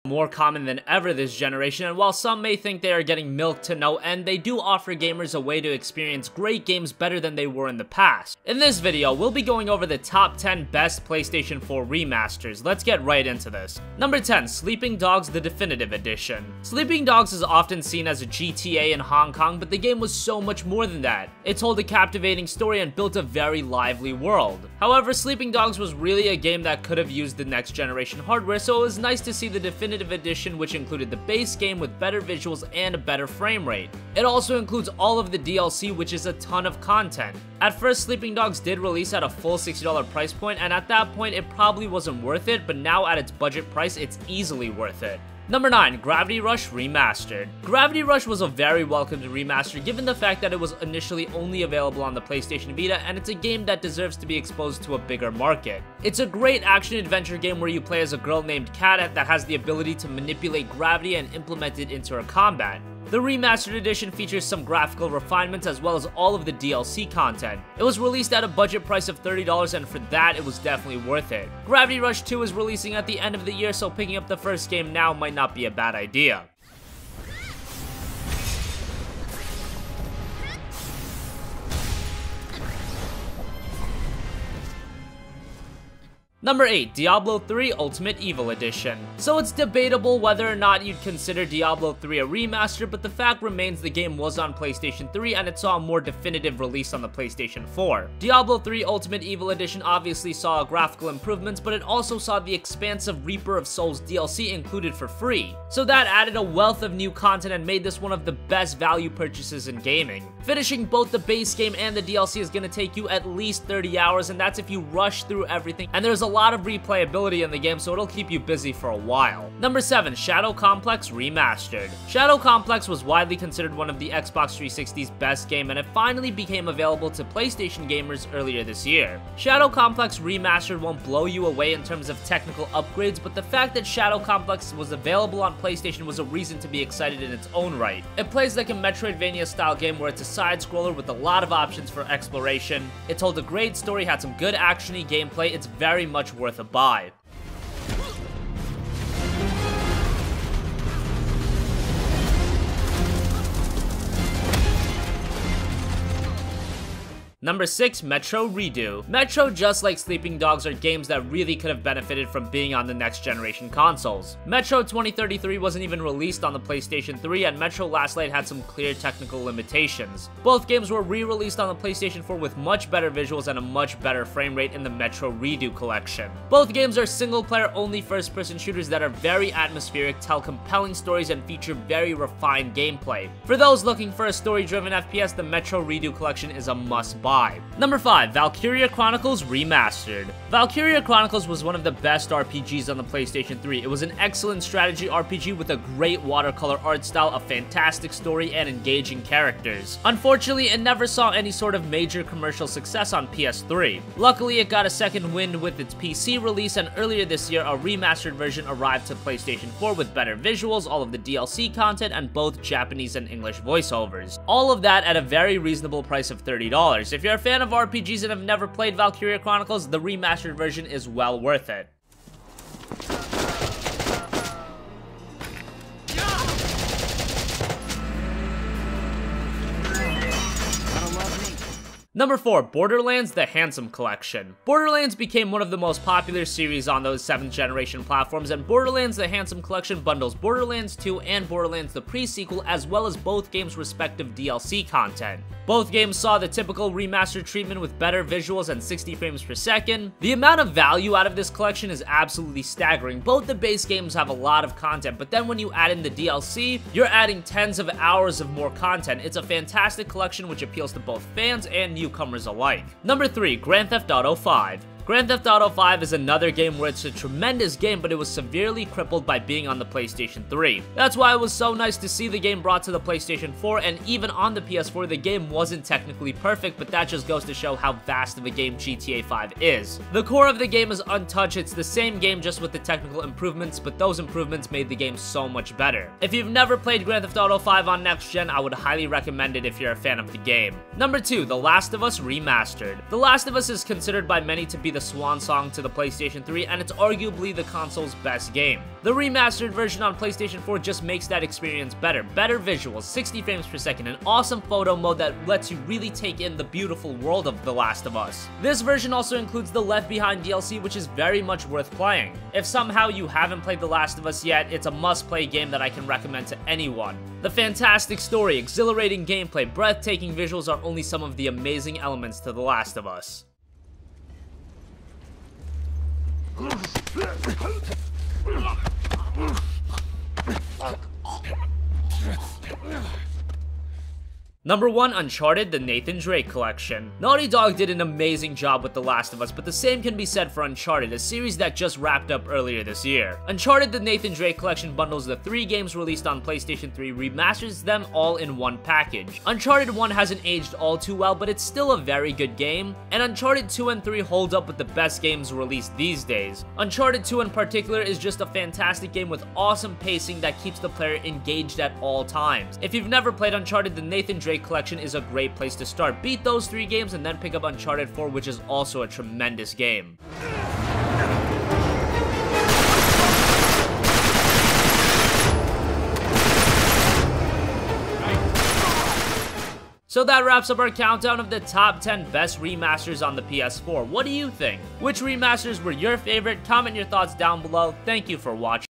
more common than ever this generation, and while some may think they are getting milked to no end, they do offer gamers a way to experience great games better than they were in the past. In this video, we'll be going over the top 10 best PlayStation 4 remasters. Let's get right into this. Number 10, Sleeping Dogs: The Definitive Edition. Sleeping Dogs is often seen as a GTA in Hong Kong, but the game was so much more than that. It told a captivating story and built a very lively world. However, Sleeping Dogs was really a game that could have used the next generation hardware, so it was nice to see the Definitive Edition, which included the base game with better visuals and a better frame rate. It also includes all of the DLC, which is a ton of content. At first, Sleeping Dogs did release at a full $60 price point, and at that point it probably wasn't worth it, but now at its budget price, it's easily worth it. Number 9, Gravity Rush Remastered. Gravity Rush was a very welcomed remaster given the fact that it was initially only available on the PlayStation Vita, and it's a game that deserves to be exposed to a bigger market. It's a great action-adventure game where you play as a girl named Kat that has the ability to manipulate gravity and implement it into her combat. The remastered edition features some graphical refinements as well as all of the DLC content. It was released at a budget price of $30, and for that, it was definitely worth it. Gravity Rush 2 is releasing at the end of the year, so picking up the first game now might not be a bad idea. Number 8, Diablo 3 Ultimate Evil Edition. So it's debatable whether or not you'd consider Diablo 3 a remaster, but the fact remains the game was on PlayStation 3 and it saw a more definitive release on the PlayStation 4. Diablo 3 Ultimate Evil Edition obviously saw graphical improvements, but it also saw the expansive Reaper of Souls DLC included for free. So that added a wealth of new content and made this one of the best value purchases in gaming. Finishing both the base game and the DLC is going to take you at least 30 hours, and that's if you rush through everything, and there's a lot of replayability in the game, so it'll keep you busy for a while. Number 7, Shadow Complex Remastered. Shadow Complex was widely considered one of the Xbox 360's best game, and it finally became available to PlayStation gamers earlier this year. Shadow Complex Remastered won't blow you away in terms of technical upgrades, but the fact that Shadow Complex was available on PlayStation was a reason to be excited in its own right. It plays like a Metroidvania style game where it's a side-scroller with a lot of options for exploration. It told a great story, had some good action-y gameplay. It's very much worth a buy. Number 6, Metro Redo. Metro, just like Sleeping Dogs, are games that really could have benefited from being on the next generation consoles. Metro 2033 wasn't even released on the PlayStation 3, and Metro Last Light had some clear technical limitations. Both games were re-released on the PlayStation 4 with much better visuals and a much better frame rate in the Metro Redo collection. Both games are single-player only first-person shooters that are very atmospheric, tell compelling stories, and feature very refined gameplay. For those looking for a story-driven FPS, the Metro Redo collection is a must-buy. Number 5, Valkyria Chronicles Remastered. Valkyria Chronicles was one of the best RPGs on the PlayStation 3. It was an excellent strategy RPG with a great watercolor art style, a fantastic story, and engaging characters. Unfortunately, it never saw any sort of major commercial success on PS3. Luckily, it got a second wind with its PC release, and earlier this year, a remastered version arrived to PlayStation 4 with better visuals, all of the DLC content, and both Japanese and English voiceovers. All of that at a very reasonable price of $30. If you're a fan of RPGs and have never played Valkyria Chronicles, the remastered version is well worth it. Number 4, Borderlands: The Handsome Collection. Borderlands became one of the most popular series on those 7th generation platforms, and Borderlands: The Handsome Collection bundles Borderlands 2 and Borderlands the pre-sequel, as well as both games' respective DLC content. Both games saw the typical remastered treatment with better visuals and 60 frames per second. The amount of value out of this collection is absolutely staggering. Both the base games have a lot of content, but then when you add in the DLC, you're adding tens of hours of more content. It's a fantastic collection which appeals to both fans and newcomers alike. Number 3, Grand Theft Auto 5. Grand Theft Auto 5 is another game where it's a tremendous game, but it was severely crippled by being on the PlayStation 3. That's why it was so nice to see the game brought to the PlayStation 4, and even on the PS4, the game wasn't technically perfect, but that just goes to show how vast of a game GTA 5 is. The core of the game is untouched. It's the same game just with the technical improvements, but those improvements made the game so much better. If you've never played Grand Theft Auto 5 on next gen, I would highly recommend it if you're a fan of the game. Number 2, The Last of Us Remastered. The Last of Us is considered by many to be the the swan song to the PlayStation 3, and it's arguably the console's best game. The remastered version on PlayStation 4 just makes that experience better. Better visuals, 60 frames per second, an awesome photo mode that lets you really take in the beautiful world of The Last of Us. This version also includes the Left Behind DLC, which is very much worth playing. If somehow you haven't played The Last of Us yet, it's a must-play game that I can recommend to anyone. The fantastic story, exhilarating gameplay, breathtaking visuals are only some of the amazing elements to The Last of Us. Number 1, Uncharted, the Nathan Drake Collection. Naughty Dog did an amazing job with The Last of Us, but the same can be said for Uncharted, a series that just wrapped up earlier this year. Uncharted, the Nathan Drake Collection bundles the 3 games released on PlayStation 3, remasters them all in one package. Uncharted 1 hasn't aged all too well, but it's still a very good game, and Uncharted 2 and 3 hold up with the best games released these days. Uncharted 2 in particular is just a fantastic game with awesome pacing that keeps the player engaged at all times. If you've never played Uncharted, the Nathan Drake Collection is a great place to start. Beat those 3 games and then pick up Uncharted 4, which is also a tremendous game. So that wraps up our countdown of the top 10 best remasters on the PS4. What do you think? Which remasters were your favorite? Comment your thoughts down below. Thank you for watching.